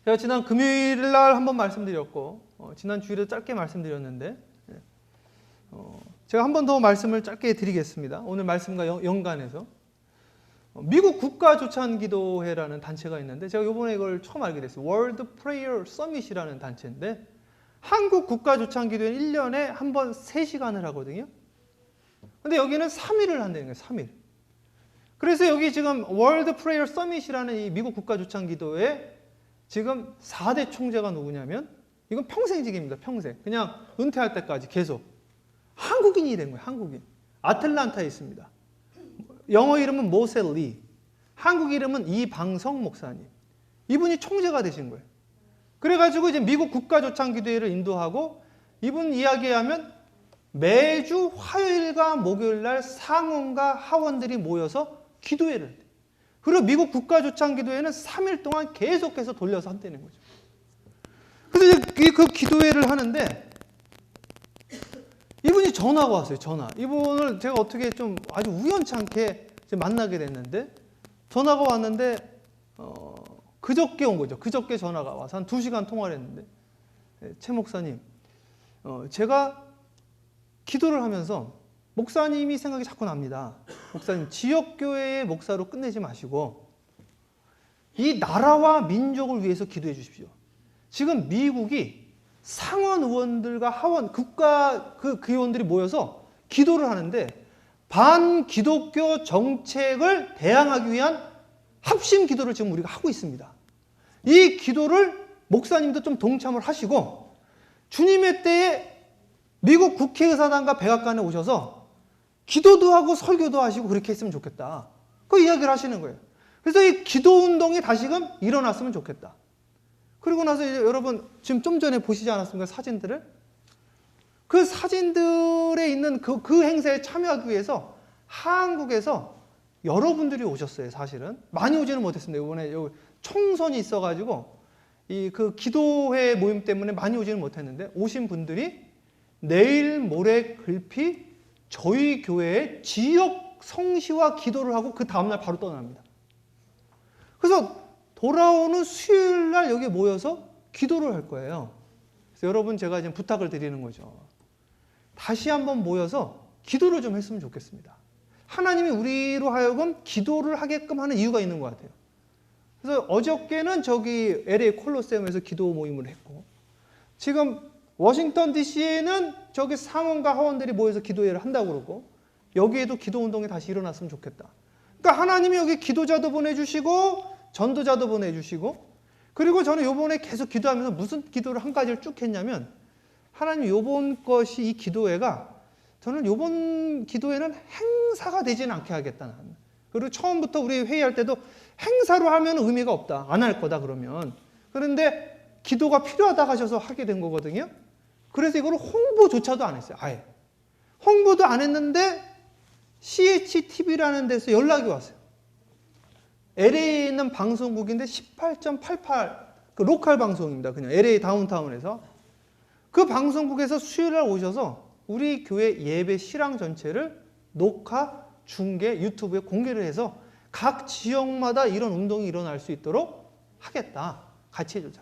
제가 지난 금요일 날 한번 말씀드렸고 지난 주일에 짧게 말씀드렸는데 제가 한 번 더 말씀을 짧게 드리겠습니다. 오늘 말씀과 연관해서 미국 국가조찬기도회라는 단체가 있는데 제가 이번에 이걸 처음 알게 됐어요. World Prayer Summit이라는 단체인데 한국 국가조찬기도회는 1년에 한 번 3시간을 하거든요. 근데 여기는 3일을 한다는 거예요. 3일. 그래서 여기 지금 World Prayer Summit이라는 이 미국 국가조찬기도회 지금 4대 총재가 누구냐면 이건 평생직입니다. 평생. 그냥 은퇴할 때까지 계속. 한국인이 된 거예요. 한국인. 아틀란타에 있습니다. 영어 이름은 모셀 리. 한국 이름은 이방성 목사님. 이분이 총재가 되신 거예요. 그래가지고 이제 미국 국가조찬기도회를 인도하고 이분 이야기하면 매주 화요일과 목요일 날 상원과 하원들이 모여서 기도회를 한대요. 그리고 미국 국가조찬기도회는 3일 동안 계속해서 돌려서 한다는 거죠. 그래서 이제 그 기도회를 하는데 이분이 전화가 왔어요. 전화. 이분을 제가 어떻게 좀 아주 우연찮게 만나게 됐는데 전화가 왔는데 그저께 온 거죠. 그저께 전화가 와서 한 2시간 통화를 했는데 최 목사님 제가 기도를 하면서 목사님이 생각이 자꾸 납니다. 목사님 지역교회의 목사로 끝내지 마시고 이 나라와 민족을 위해서 기도해 주십시오. 지금 미국이 상원 의원들과 하원 국가 그 의원들이 모여서 기도를 하는데 반기독교 정책을 대항하기 위한 합심 기도를 지금 우리가 하고 있습니다. 이 기도를 목사님도 좀 동참을 하시고 주님의 때에 미국 국회의사당과 백악관에 오셔서 기도도 하고 설교도 하시고 그렇게 했으면 좋겠다. 그 이야기를 하시는 거예요. 그래서 이 기도 운동이 다시금 일어났으면 좋겠다. 그리고 나서 이제 여러분 지금 좀 전에 보시지 않았습니까? 사진들을? 그 사진들에 있는 그 행사에 참여하기 위해서 한국에서 여러분들이 오셨어요. 사실은 많이 오지는 못했습니다. 이번에 총선이 있어가지고 그 기도회 모임 때문에 많이 오지는 못했는데 오신 분들이 내일 모레 글피 저희 교회의 지역 성시와 기도를 하고 그 다음날 바로 떠납니다. 그래서 돌아오는 수요일 날 여기 모여서 기도를 할 거예요. 그래서 여러분 제가 지금 부탁을 드리는 거죠. 다시 한번 모여서 기도를 좀 했으면 좋겠습니다. 하나님이 우리로 하여금 기도를 하게끔 하는 이유가 있는 것 같아요. 그래서 어저께는 저기 LA 콜로세움에서 기도 모임을 했고 지금 워싱턴 DC에는 저기 상원과 하원들이 모여서 기도회를 한다고 그러고 여기에도 기도 운동이 다시 일어났으면 좋겠다. 그러니까 하나님이 여기 기도자도 보내주시고 전도자도 보내주시고 그리고 저는 요번에 계속 기도하면서 무슨 기도를 한 가지를 쭉 했냐면 하나님 요번 것이 이 기도회가 저는 요번 기도회는 행사가 되지는 않게 하겠다. 그리고 처음부터 우리 회의할 때도 행사로 하면 의미가 없다. 안 할 거다 그러면. 그런데 기도가 필요하다 하셔서 하게 된 거거든요. 그래서 이걸 홍보조차도 안 했어요. 아예. 홍보도 안 했는데 CHTV라는 데서 연락이 왔어요. LA에 있는 방송국인데 18.88 그 로컬 방송입니다. 그냥 LA 다운타운에서. 그 방송국에서 수요일날 오셔서 우리 교회 예배 실황 전체를 녹화, 중계, 유튜브에 공개를 해서 각 지역마다 이런 운동이 일어날 수 있도록 하겠다. 같이 해주자.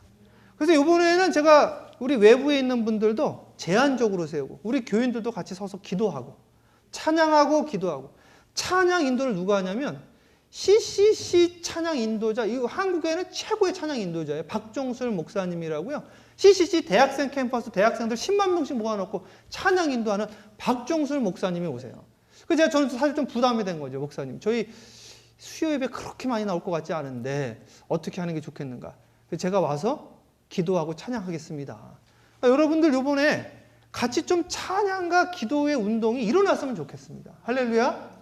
그래서 이번에는 제가 우리 외부에 있는 분들도 제한적으로 세우고 우리 교인들도 같이 서서 기도하고 찬양하고 기도하고 찬양 인도를 누가 하냐면 CCC 찬양 인도자 이거 한국에는 최고의 찬양 인도자예요. 박종술 목사님이라고요. CCC 대학생 캠퍼스 대학생들 10만 명씩 모아놓고 찬양 인도하는 박종술 목사님이 오세요. 그래서 저는 사실 좀 부담이 된 거죠. 목사님 저희 수요 예배 그렇게 많이 나올 것 같지 않은데 어떻게 하는 게 좋겠는가. 그래서 제가 와서 기도하고 찬양하겠습니다. 그러니까 여러분들 이번에 같이 좀 찬양과 기도의 운동이 일어났으면 좋겠습니다. 할렐루야.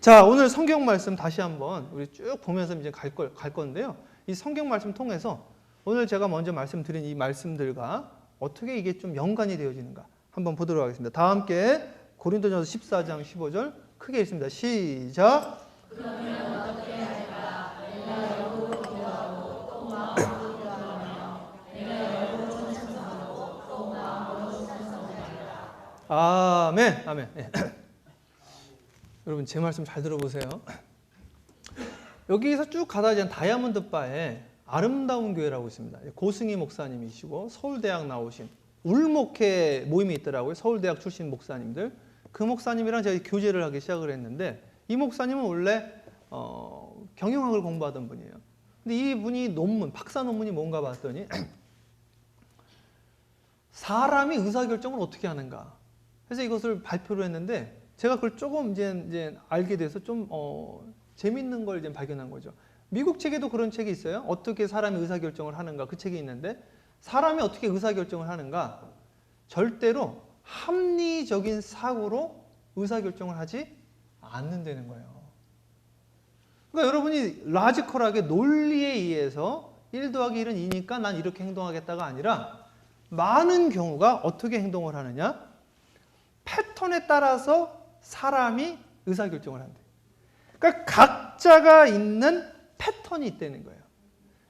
자, 오늘 성경 말씀 다시 한번 우리 쭉 보면서 이제 갈 건데요. 이 성경 말씀 통해서 오늘 제가 먼저 말씀드린 이 말씀들과 어떻게 이게 좀 연관이 되어지는가 한번 보도록 하겠습니다. 다 함께 고린도전서 14장 15절 크게 읽습니다. 시작. 그러면 어떻게 할까? 내가 여호와를 기도하고 또 마음으로 기도하며 내가 여호와를 찬송하고 또 마음으로 찬송하리라. 아멘. 아멘. 네. 여러분 제 말씀 잘 들어보세요. 여기서 쭉 가다 이제 다이아몬드 바에 아름다운 교회라고 있습니다. 고승희 목사님이시고 서울대학 나오신 울목회 모임이 있더라고요. 서울대학 출신 목사님들. 그 목사님이랑 제가 교제를 하기 시작을 했는데 이 목사님은 원래 경영학을 공부하던 분이에요. 근데 이분이 논문, 박사 논문이 뭔가 봤더니 사람이 의사결정을 어떻게 하는가. 그래서 이것을 발표를 했는데 제가 그걸 조금 이제 알게 돼서 좀 재밌는 걸 이제 발견한 거죠. 미국 책에도 그런 책이 있어요. 어떻게 사람이 의사결정을 하는가. 그 책이 있는데 사람이 어떻게 의사결정을 하는가. 절대로 합리적인 사고로 의사결정을 하지 않는다는 거예요. 그러니까 여러분이 라지컬하게 논리에 의해서 1 더하기 1은 2니까 난 이렇게 행동하겠다가 아니라 많은 경우가 어떻게 행동을 하느냐? 패턴에 따라서 사람이 의사결정을 한대. 그러니까 각자가 있는 패턴이 있다는 거예요.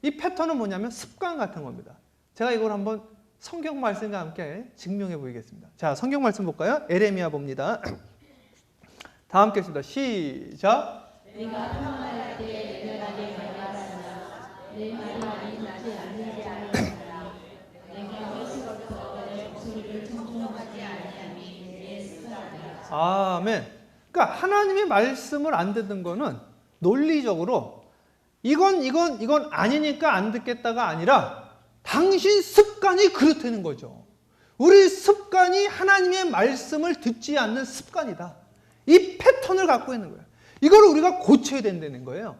이 패턴은 뭐냐면 습관 같은 겁니다. 제가 이걸 한번 성경 말씀과 함께 증명해 보이겠습니다. 자, 성경 말씀 볼까요? 에레미야 봅니다. 다 함께 했습니다. 시작. 내가 평안할 때 내가 말하라. 내 말이 듣지 않는 자라. 내가 외식으로서 내 목소리를 청종하지 아니함이 내 습관이라. 아멘. 그러니까 하나님의 말씀을 안 듣는 거는 논리적으로 이건 아니니까 안 듣겠다가 아니라 당신 습관이 그렇다는 거죠. 우리 습관이 하나님의 말씀을 듣지 않는 습관이다. 이 패턴을 갖고 있는 거예요. 이걸 우리가 고쳐야 된다는 거예요.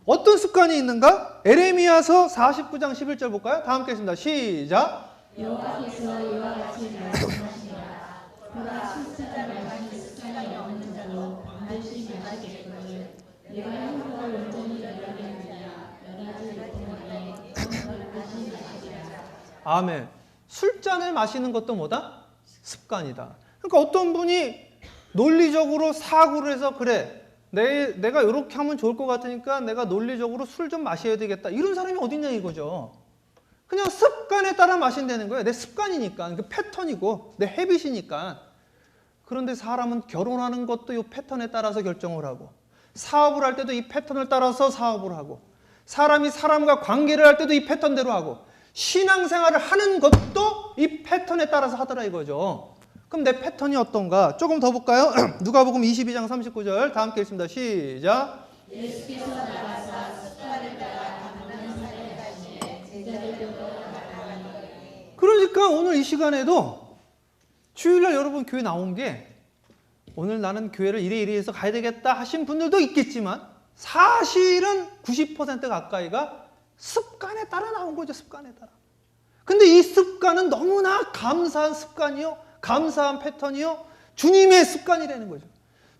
어떤 습관이 있는가? 에레미야서 49장 11절 볼까요? 다 함께 했습니다. 시작. 여호와께서 이와 같이 말씀하시니라. 그가 실수자 말하기 습관이 없는 자도 반드시 마시겠거늘 내가 행복을 온전히 열하겠느냐 열하지 못하니 그걸 다시 마시리라. 아멘. 술잔을 마시는 것도 뭐다? 습관이다. 그러니까 어떤 분이 논리적으로 사고를 해서 그래 내가 이렇게 하면 좋을 것 같으니까 내가 논리적으로 술 좀 마셔야 되겠다. 이런 사람이 어딨냐 이거죠. 그냥 습관에 따라 마신다는 거예요. 내 습관이니까. 그 패턴이고 내 헤빗이니까. 그런데 사람은 결혼하는 것도 이 패턴에 따라서 결정을 하고 사업을 할 때도 이 패턴을 따라서 사업을 하고 사람이 사람과 관계를 할 때도 이 패턴대로 하고 신앙생활을 하는 것도 이 패턴에 따라서 하더라 이거죠. 그럼 내 패턴이 어떤가? 조금 더 볼까요? 누가복음 22장 39절 다 함께 읽습니다. 시작. 예수께서 나가사 습관을 따라 다문한 사례까지 제자를 배우러 그러니까 오늘 이 시간에도 주일날 여러분 교회 나온 게 오늘 나는 교회를 이래 해서 가야 되겠다 하신 분들도 있겠지만 사실은 90% 가까이가 습관에 따라 나온 거죠. 습관에 따라. 근데 이 습관은 너무나 감사한 습관이요. 감사한 패턴이요. 주님의 습관이라는 거죠.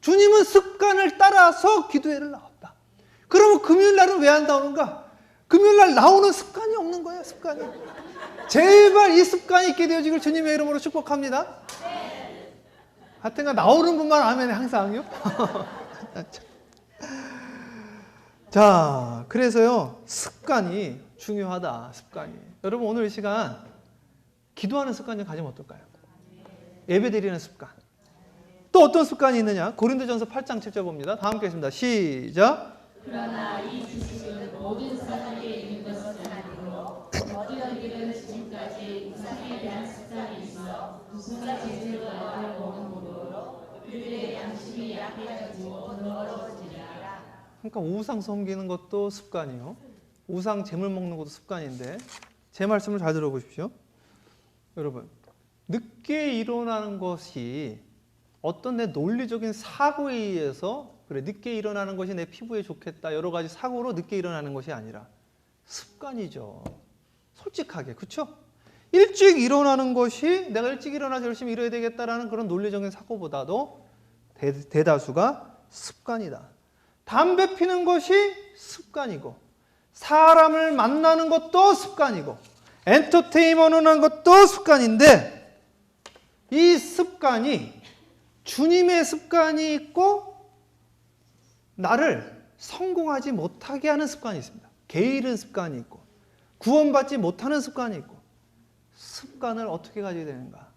주님은 습관을 따라서 기도회를 나왔다. 그러면 금요일날은 왜 안 나오는가? 금요일날 나오는 습관이 없는 거예요. 습관이. 제발 이 습관이 있게 되어지길 주님의 이름으로 축복합니다. 하여튼간 나오는 분만 아멘 항상요. 자, 그래서요. 습관이 중요하다. 습관이. 여러분 오늘 이 시간 기도하는 습관 좀 가지면 어떨까요? 예배드리는 습관. 또 어떤 습관이 있느냐? 고린도전서 8장 7절 봅니다. 다 함께 했습니다. 시작. 그러나 이 지식은 모든 사람에게 있는 것은 아니고 어디어디는 지금까지 우상에 대한 습관이 있어 우상의 재질을 얻어 먹음으로 그들의 양심이 약해지고 더러워지리라. 그러니까 우상 섬기는 것도 습관이요. 우상 재물 먹는 것도 습관인데 제 말씀을 잘 들어보십시오. 여러분 늦게 일어나는 것이 어떤 내 논리적인 사고에 의해서 그래 늦게 일어나는 것이 내 피부에 좋겠다 여러 가지 사고로 늦게 일어나는 것이 아니라 습관이죠. 솔직하게 그렇죠? 일찍 일어나는 것이 내가 일찍 일어나서 열심히 일해야 되겠다라는 그런 논리적인 사고보다도 대다수가 습관이다. 담배 피는 것이 습관이고 사람을 만나는 것도 습관이고 엔터테인먼트 하는 것도 습관인데 이 습관이 주님의 습관이 있고 나를 성공하지 못하게 하는 습관이 있습니다. 게으른 습관이 있고 구원받지 못하는 습관이 있고 습관을 어떻게 가져야 되는가?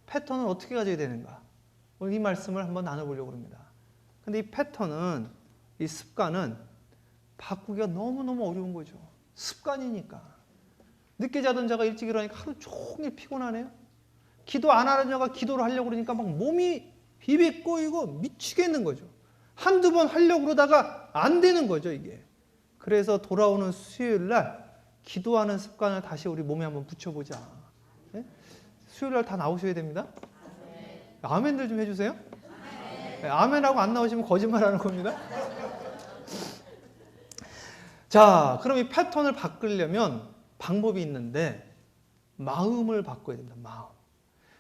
패턴을 어떻게 가져야 되는가? 오늘 이 말씀을 한번 나눠보려고 합니다. 근데 이 패턴은 이 습관은 바꾸기가 너무너무 어려운 거죠. 습관이니까. 늦게 자던 자가 일찍 일어나니까 하루 종일 피곤하네요. 기도 안 하는 자가 기도를 하려고 그러니까 막 몸이 비비 꼬이고 미치겠는 거죠. 한두 번 하려고 그러다가 안 되는 거죠, 이게. 그래서 돌아오는 수요일 날 기도하는 습관을 다시 우리 몸에 한번 붙여보자. 네? 수요일 날 다 나오셔야 됩니다. 아멘들 좀 해주세요. 네, 아멘하고 안 나오시면 거짓말하는 겁니다. 자, 그럼 이 패턴을 바꾸려면 방법이 있는데 마음을 바꿔야 됩니다. 마음.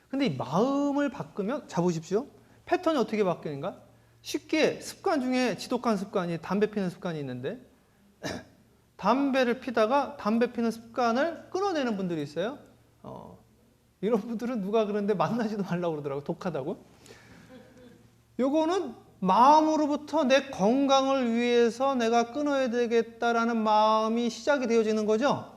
근데 이 마음을 바꾸면, 자 보십시오. 패턴이 어떻게 바뀌는가? 쉽게 습관 중에 지독한 습관이 담배 피는 습관이 있는데 담배를 피다가 담배 피는 습관을 끊어내는 분들이 있어요. 이런 분들은 누가 그러는데 만나지도 말라고 그러더라고요. 독하다고. 요거는 마음으로부터 내 건강을 위해서 내가 끊어야 되겠다라는 마음이 시작이 되어지는 거죠.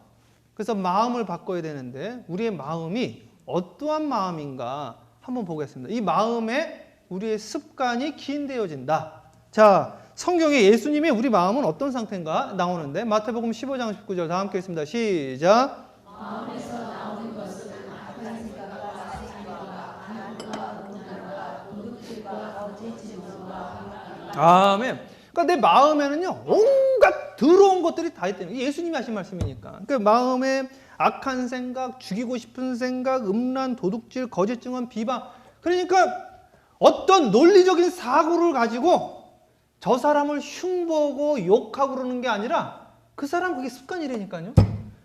그래서 마음을 바꿔야 되는데 우리의 마음이 어떠한 마음인가 한번 보겠습니다. 이 마음에 우리의 습관이 기인되어진다. 자, 성경에 예수님의 우리 마음은 어떤 상태인가 나오는데 마태복음 15장 19절 다 함께 읽습니다. 시작. 마음에서 나오는 것은 악한 생각과 사생각과 간음과 음란과 도둑질과 거짓 증언과 아멘. 그러니까 내 마음에는요 온갖 더러운 것들이 다 있다는 거예요. 예수님이 하신 말씀이니까. 그러니까 마음에 악한 생각, 죽이고 싶은 생각, 음란, 도둑질, 거짓 증언, 비방. 그러니까 어떤 논리적인 사고를 가지고 저 사람을 흉보고 욕하고 그러는 게 아니라 그 사람 그게 습관이라니까요.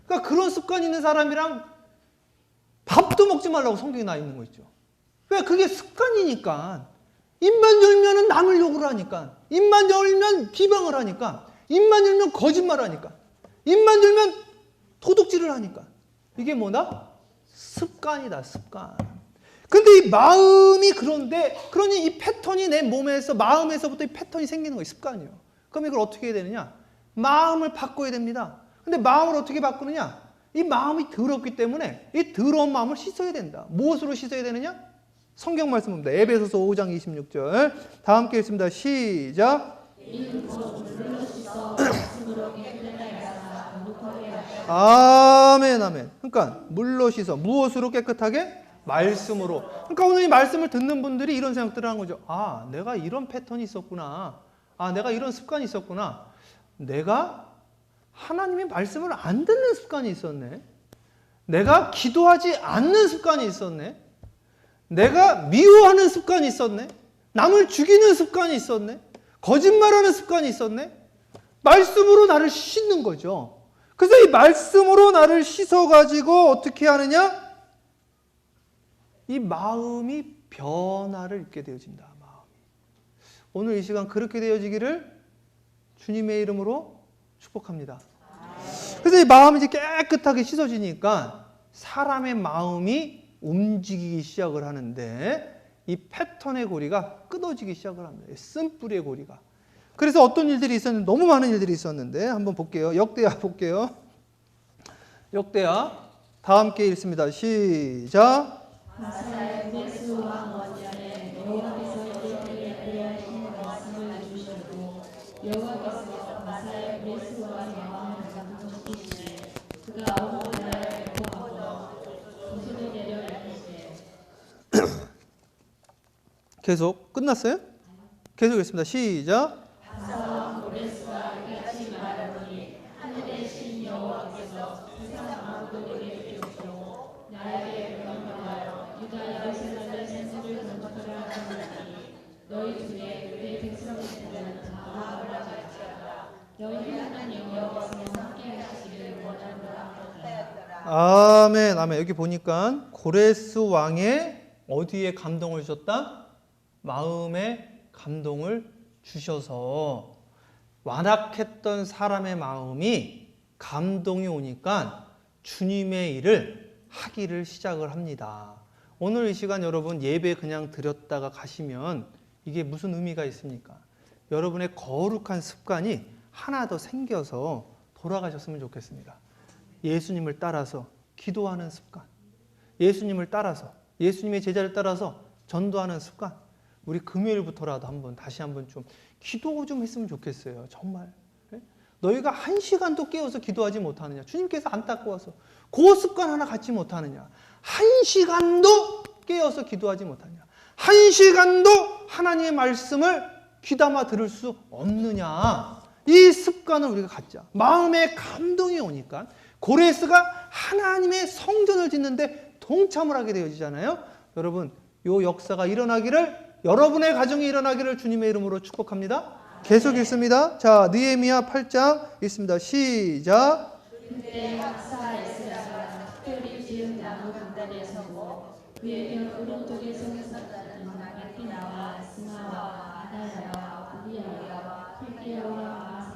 그러니까 그런 습관 있는 사람이랑 밥도 먹지 말라고 성경에 나 있는 거 있죠. 왜? 그게 습관이니까. 입만 열면은 남을 욕을 하니까. 입만 열면 비방을 하니까. 입만 열면 거짓말을 하니까. 입만 열면 도둑질을 하니까. 이게 뭐다? 습관이다, 습관. 근데 이 마음이 그러니 이 패턴이 내 몸에서, 마음에서부터 이 패턴이 생기는 거예요. 습관이요. 그럼 이걸 어떻게 해야 되느냐? 마음을 바꿔야 됩니다. 근데 마음을 어떻게 바꾸느냐? 이 마음이 더럽기 때문에 이 더러운 마음을 씻어야 된다. 무엇으로 씻어야 되느냐? 성경 말씀입니다. 에베소서 5장 26절. 다 함께 읽습니다. 시작. 아멘, 아멘. 그러니까 물로 씻어. 무엇으로 깨끗하게? 말씀으로. 그러니까 오늘 이 말씀을 듣는 분들이 이런 생각들을 하는 거죠. 아, 내가 이런 패턴이 있었구나. 아, 내가 이런 습관이 있었구나. 내가 하나님의 말씀을 안 듣는 습관이 있었네. 내가 기도하지 않는 습관이 있었네. 내가 미워하는 습관이 있었네. 남을 죽이는 습관이 있었네. 거짓말하는 습관이 있었네. 말씀으로 나를 씻는 거죠. 그래서 이 말씀으로 나를 씻어가지고 어떻게 하느냐? 이 마음이 변화를 입게 되어진다. 마음이. 오늘 이 시간 그렇게 되어지기를 주님의 이름으로 축복합니다. 그래서 이 마음이 이제 깨끗하게 씻어지니까 사람의 마음이 움직이기 시작을 하는데 이 패턴의 고리가 끊어지기 시작을 합니다. 쓴뿌리의 고리가. 그래서 어떤 일들이 있었는데 너무 많은 일들이 있었는데 한번 볼게요. 역대하 볼게요. 역대하 다 함께 읽습니다. 시작. 마사의 브레스 왕 원년에 여호와께서 이스라엘에게 그리하신 말씀을 주셨고 여호와께서 마사의 브레스 왕의 마음을 감동시키시되 그가 온 나라를 공포하고 구슬을 내려 얇히시되. 계속 끝났어요? 계속 읽습니다. 시작. 바사왕 브레스가 이같이 말하더니 하늘의 신 여호와께서 세상 아무도에게 주옵시고 나에게 명령하여 유다 예루살렘의 생수를 건축하라 하느니 너희 중에 내 백성들은 다 마음을 같이하라. 너희 하나님 여호와께서 함께 하시기를 원하노라 하더라. 아멘, 아멘. 여기 보니까 고레스 왕의 어디에 감동을 주셨다? 마음에 감동을 주셔서 완악했던 사람의 마음이 감동이 오니까 주님의 일을 하기를 시작을 합니다. 오늘 이 시간 여러분 예배 그냥 드렸다가 가시면 이게 무슨 의미가 있습니까? 여러분의 거룩한 습관이 하나 더 생겨서 돌아가셨으면 좋겠습니다. 예수님을 따라서 기도하는 습관, 예수님을 따라서, 예수님의 제자를 따라서 전도하는 습관. 우리 금요일부터라도 다시 한번 좀 기도 좀 했으면 좋겠어요. 정말. 너희가 1시간도 깨어서 기도하지 못하느냐. 주님께서 안타까워서 그 습관 하나 갖지 못하느냐. 1시간도 깨어서 기도하지 못하느냐. 1시간도 하나님의 말씀을 귀담아 들을 수 없느냐. 이 습관을 우리가 갖자. 마음에 감동이 오니까 고레스가 하나님의 성전을 짓는데 동참을 하게 되어지잖아요. 여러분, 이 역사가 일어나기를, 여러분의 가정에 일어나기를 주님의 이름으로 축복합니다. 계속 읽습니다. 자, 느헤미야 8장 읽습니다. 시작. 그때 박사 에스라가 특별히 지은 나무 분단에 서고 그의 편 오른쪽에 성사자는 마키나와 스마와 아다야와 우리야와 힐기야와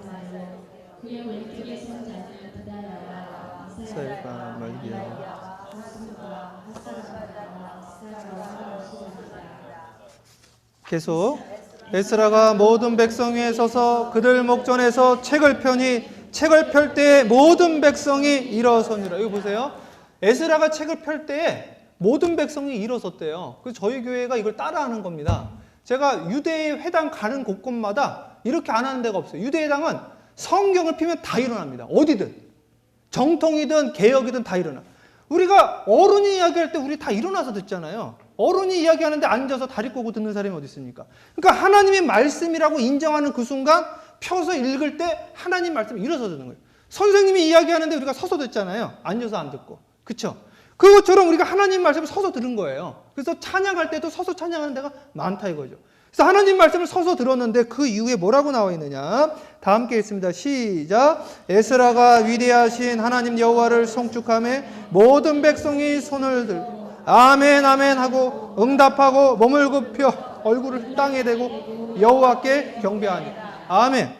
마세마요 그의 왼쪽에 성자는 부다야와 이사야와 말기야와 하스과 하사라와 스가라와 시작이다. 계속. 에스라가 모든 백성 위에 서서 그들 목전에서 책을 펴니 책을 펼 때에 모든 백성이 일어서니라. 이거 보세요. 에스라가 책을 펼 때에 모든 백성이 일어섰대요. 그래서 저희 교회가 이걸 따라하는 겁니다. 제가 유대의 회당 가는 곳곳마다 이렇게 안 하는 데가 없어요. 유대회당은 성경을 피면 다 일어납니다. 어디든. 정통이든 개혁이든 다 일어나. 우리가 어른이 이야기할 때 우리 다 일어나서 듣잖아요. 어른이 이야기하는데 앉아서 다리 꼬고 듣는 사람이 어디 있습니까? 그러니까 하나님의 말씀이라고 인정하는 그 순간 펴서 읽을 때 하나님 말씀이 일어서 듣는 거예요. 선생님이 이야기하는데 우리가 서서 듣잖아요. 앉아서 안 듣고. 그렇죠? 그것처럼 우리가 하나님 말씀을 서서 들은 거예요. 그래서 찬양할 때도 서서 찬양하는 데가 많다 이거죠. 그래서 하나님 말씀을 서서 들었는데 그 이후에 뭐라고 나와 있느냐? 다 함께 읽습니다. 시작. 에스라가 위대하신 하나님 여호와를 송축하며 모든 백성이 손을 들고 아멘 아멘 하고 응답하고 몸을 굽혀 얼굴을 땅에 대고 여호와께 경배하니. 아멘.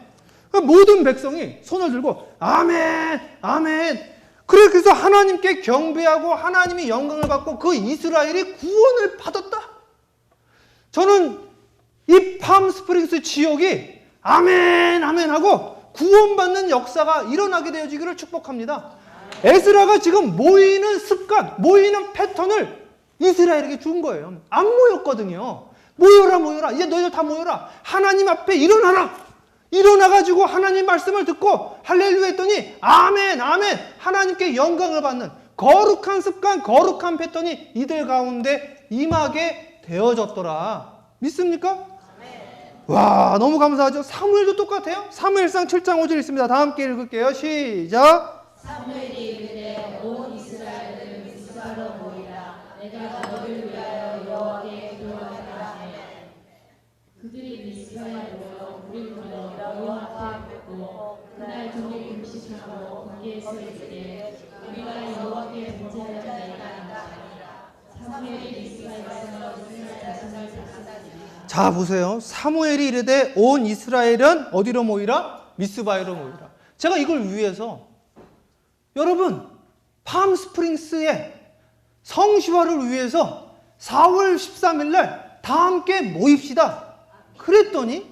모든 백성이 손을 들고 아멘 아멘. 그래서 하나님께 경배하고 하나님이 영광을 받고 그 이스라엘이 구원을 받았다. 저는 이 팜스프링스 지역이 아멘 아멘 하고 구원받는 역사가 일어나게 되어지기를 축복합니다. 에스라가 지금 모이는 습관, 모이는 패턴을 이스라엘에게 준 거예요. 안 모였거든요. 모여라 모여라. 이제 너희들 다 모여라. 하나님 앞에 일어나라. 일어나가지고 하나님 말씀을 듣고 할렐루야 했더니 아멘 아멘 하나님께 영광을 받는 거룩한 습관, 거룩한 패턴이 이들 가운데 임하게 되어졌더라. 믿습니까? 와, 너무 감사하죠. 사무엘도 똑같아요. 사무엘상 7장 5절 있습니다. 다 함께 읽을게요. 시작. 사무엘이 이르되 온 이스라엘을 미스바로 모이라. 내가 너를 위하여 여호와께 기도하리라 하매 그들이 미스바에 모여 우리를 여호와 앞에 묻고 그날 종일 금식하고 거기에서 이르되 우리가 여호와께 범죄하였나이다 하니라. 사무엘이 미스바에서 이스라엘 자손을 다스리니라. 자, 보세요. 사무엘이 이르되 온 이스라엘은 어디로 모이라? 미스바에로 모이라. 제가 이걸 위해서 여러분 팜스프링스의 성시화를 위해서 4월 13일 날 다 함께 모입시다. 그랬더니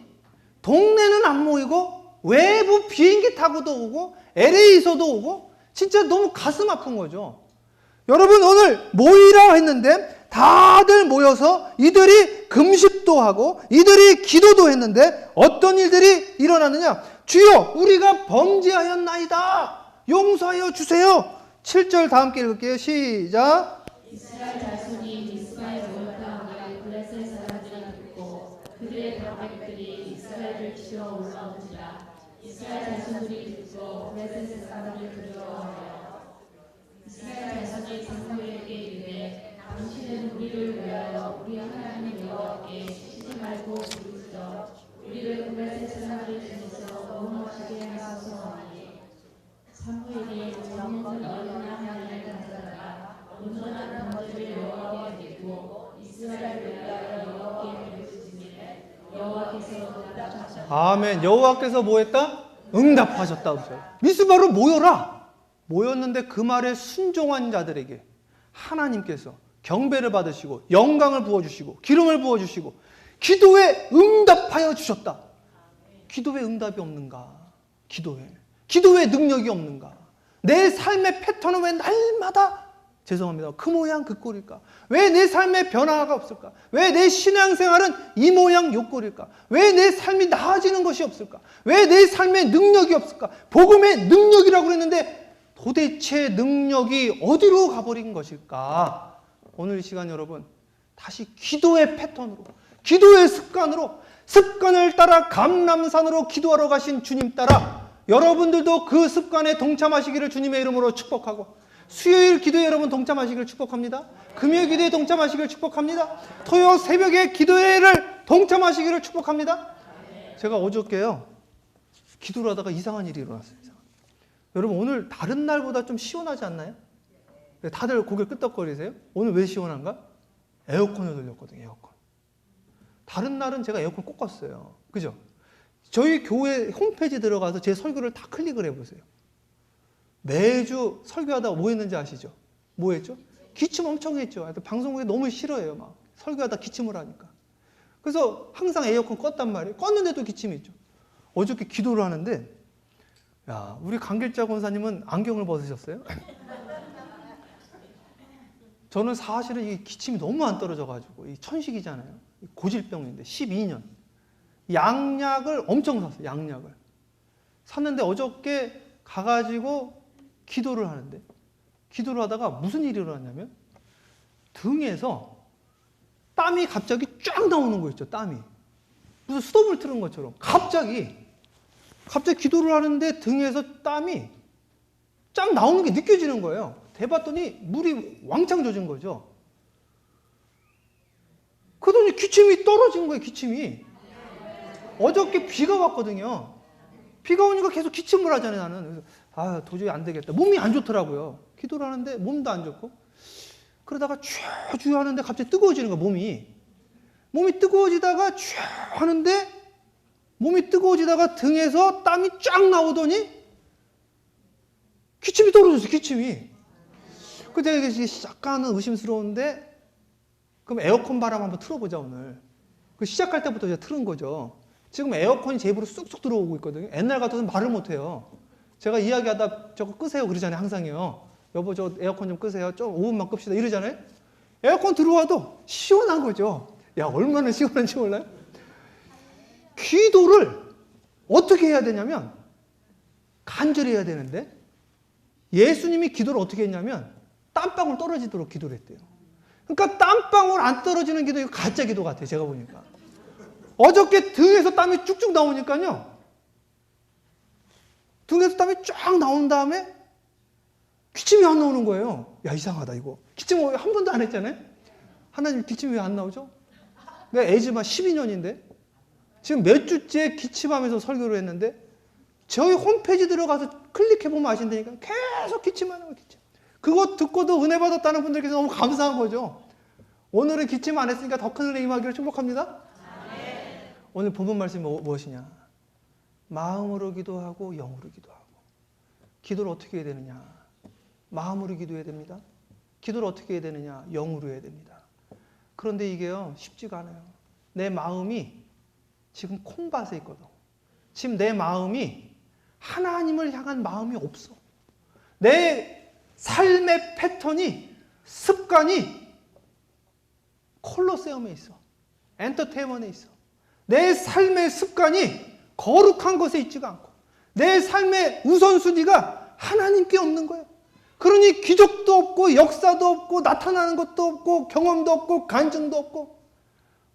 동네는 안 모이고 외부 비행기 타고도 오고 LA에서도 오고 진짜 너무 가슴 아픈 거죠. 여러분 오늘 모이라 했는데 다들 모여서 이들이 금식도 하고 이들이 기도도 했는데 어떤 일들이 일어나느냐? 주여 우리가 범죄하였나이다. 용서하여 주세요. 7절 다 함께 읽을게요. 시작. 이스라엘 자손이 미스바에 모였다 하니 블레셋 사람들이 듣고 그들의 방백들이 이스라엘을 치러 올라오니라. 이스라엘 자손들이 듣고 블레셋 사람들을 두려워하여 이스라엘 자손이 사무엘에게 이르되 당신은 우리를 위하여 우리 하나님 여호와께 쉬지 말고 부르짖어 우리를 블레셋 사람들 중에서 넘어지게 하소서 하니 사무엘이 정령을 얼마나 하나님을 가져다가 온전한 번제를 여호와께 드리고 이스라엘을 위하여 여호와께 부르짖으니 여호와께서 응답하셨다. 아멘. 여호와께서 뭐 했다? 응답하셨다. 미스바로 모여라. 모였는데 그 말에 순종한 자들에게 하나님께서 경배를 받으시고 영광을 부어주시고 기름을 부어주시고 기도에 응답하여 주셨다. 기도에 응답이 없는가? 기도에 능력이 없는가? 내 삶의 패턴은 왜 날마다 죄송합니다. 그 모양 그 꼴일까? 왜 내 삶에 변화가 없을까? 왜 내 신앙생활은 이 모양 요 꼴일까? 왜 내 삶이 나아지는 것이 없을까? 왜 내 삶에 능력이 없을까? 복음의 능력이라고 그랬는데 도대체 능력이 어디로 가버린 것일까? 오늘 이 시간 여러분 다시 기도의 패턴으로, 기도의 습관으로, 습관을 따라 감람산으로 기도하러 가신 주님 따라 여러분들도 그 습관에 동참하시기를 주님의 이름으로 축복하고, 수요일 기도에 여러분 동참하시기를 축복합니다. 금요일 기도에 동참하시기를 축복합니다. 토요 새벽에 기도회를 동참하시기를 축복합니다. 제가 어저께요 기도를 하다가 이상한 일이 일어났어요. 여러분 오늘 다른 날보다 좀 시원하지 않나요? 다들 고개 끄덕거리세요? 오늘 왜 시원한가? 에어컨을 돌렸거든요. 에어컨. 다른 날은 제가 에어컨 꼭 껐어요. 그죠? 저희 교회 홈페이지 들어가서 제 설교를 다 클릭을 해보세요. 매주 설교하다가 뭐 했는지 아시죠? 뭐 했죠? 기침 엄청 했죠. 방송국에 너무 싫어해요. 막 설교하다 기침을 하니까. 그래서 항상 에어컨 껐단 말이에요. 껐는데도 기침이 있죠. 어저께 기도를 하는데, 야, 우리 강길자 권사님은 안경을 벗으셨어요? 저는 사실은 이 기침이 너무 안 떨어져가지고, 이 천식이잖아요. 고질병인데, 12년. 양약을 엄청 샀어요, 양약을. 샀는데 어저께 가가지고 기도를 하는데, 기도를 하다가 무슨 일이 일어났냐면, 등에서 땀이 갑자기 쫙 나오는 거 있죠, 땀이. 무슨 수돗물 틀은 것처럼. 갑자기 기도를 하는데 등에서 땀이 쫙 나오는 게 느껴지는 거예요. 대봤더니 물이 왕창 젖은 거죠. 그러더니 기침이 떨어진 거예요, 기침이. 어저께 비가 왔거든요. 비가 오니까 계속 기침을 하잖아요, 나는. 그래서 아, 도저히 안 되겠다. 몸이 안 좋더라고요. 기도를 하는데 몸도 안 좋고. 그러다가 촤 하는데 갑자기 뜨거워지는 거예요, 몸이. 몸이 뜨거워지다가 촤 하는데 몸이 뜨거워지다가 등에서 땀이 쫙 나오더니 기침이 떨어졌어요, 기침이. 그때 약간은 의심스러운데, 그럼 에어컨 바람 한번 틀어보자, 오늘. 그 시작할 때부터 제가 틀은 거죠. 지금 에어컨이 제 입으로 쑥쑥 들어오고 있거든요. 옛날 같아서는 말을 못해요. 제가 이야기하다 저거 끄세요 그러잖아요, 항상요. 여보, 저 에어컨 좀 끄세요. 좀 5분만 끕시다. 이러잖아요. 에어컨 들어와도 시원한 거죠. 야, 얼마나 시원한지 몰라요? 기도를 어떻게 해야 되냐면, 간절히 해야 되는데, 예수님이 기도를 어떻게 했냐면, 땀방울 떨어지도록 기도를 했대요. 그러니까 땀방울 안 떨어지는 기도, 이거 가짜 기도 같아요, 제가 보니까. 어저께 등에서 땀이 쭉쭉 나오니까요, 등에서 땀이 쫙 나온 다음에 기침이 안 나오는 거예요. 야, 이상하다, 이거. 기침 한 번도 안 했잖아요? 하나님, 기침이 왜 안 나오죠? 내가 에즈마 12년인데, 지금 몇 주째 기침하면서 설교를 했는데, 저희 홈페이지 들어가서 클릭해보면 아신다니까 계속 기침하는 거예요, 기침. 그거 듣고도 은혜 받았다는 분들께서 너무 감사한 거죠. 오늘은 기침 안 했으니까 더 큰 은혜 임하기를 축복합니다. 네. 오늘 본문 말씀이 무엇이냐? 마음으로 기도하고 영으로 기도하고. 기도를 어떻게 해야 되느냐? 마음으로 기도해야 됩니다. 기도를 어떻게 해야 되느냐? 영으로 해야 됩니다. 그런데 이게요, 쉽지가 않아요. 내 마음이 지금 콩밭에 있거든. 지금 내 마음이 하나님을 향한 마음이 없어. 내 삶의 패턴이, 습관이 콜로세움에 있어. 엔터테인먼트에 있어. 내 삶의 습관이 거룩한 것에 있지가 않고, 내 삶의 우선순위가 하나님께 없는 거예요. 그러니 기적도 없고 역사도 없고 나타나는 것도 없고 경험도 없고 간증도 없고.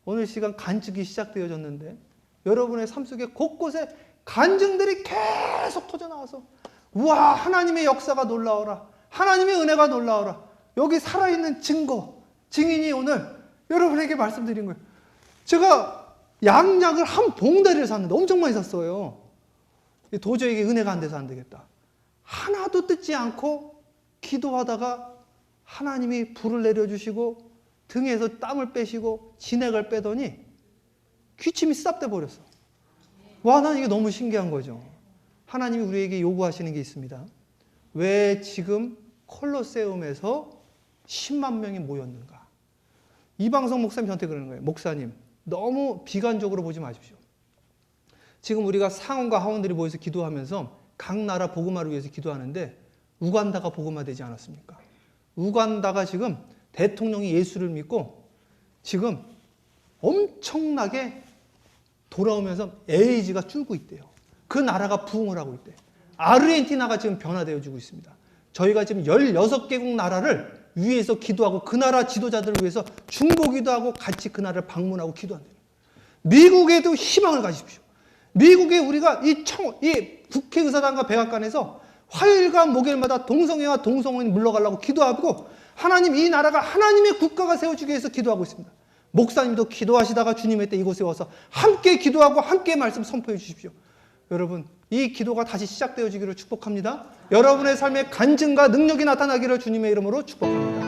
오늘 시간 간증이 시작되어졌는데 여러분의 삶 속에 곳곳에 간증들이 계속 터져나와서, 우와, 하나님의 역사가 놀라워라, 하나님의 은혜가 놀라워라, 여기 살아있는 증거, 증인이 오늘 여러분에게 말씀드린 거예요. 제가 양약을 한 봉다리를 샀는데 엄청 많이 샀어요. 도저히 이게 은혜가 안 돼서 안 되겠다. 하나도 뜯지 않고 기도하다가 하나님이 불을 내려주시고 등에서 땀을 빼시고 진액을 빼더니 기침이 싹 돼버렸어. 와, 난 이게 너무 신기한 거죠. 하나님이 우리에게 요구하시는 게 있습니다. 왜 지금 콜로세움에서 10만 명이 모였는가? 이방성 목사님 저한테 그러는 거예요. 목사님, 너무 비관적으로 보지 마십시오. 지금 우리가 상원과 하원들이 모여서 기도하면서 각 나라 복음화를 위해서 기도하는데 우간다가 복음화되지 않았습니까? 우간다가 지금 대통령이 예수를 믿고 지금 엄청나게 돌아오면서 에이즈가 줄고 있대요. 그 나라가 부흥을 하고 있대요. 아르헨티나가 지금 변화되어지고 있습니다. 저희가 지금 16개국 나라를 위해서 기도하고 그 나라 지도자들을 위해서 중보기도 하고 같이 그 나라를 방문하고 기도한대요. 미국에도 희망을 가지십시오. 미국에 우리가 이 국회의사당과 백악관에서 화요일과 목요일마다 동성애와 동성애인 물러가려고 기도하고 하나님 이 나라가 하나님의 국가가 세워지기 위해서 기도하고 있습니다. 목사님도 기도하시다가 주님의 때 이곳에 와서 함께 기도하고 함께 말씀 선포해 주십시오. 여러분 이 기도가 다시 시작되어지기를 축복합니다. 여러분의 삶에 간증과 능력이 나타나기를 주님의 이름으로 축복합니다.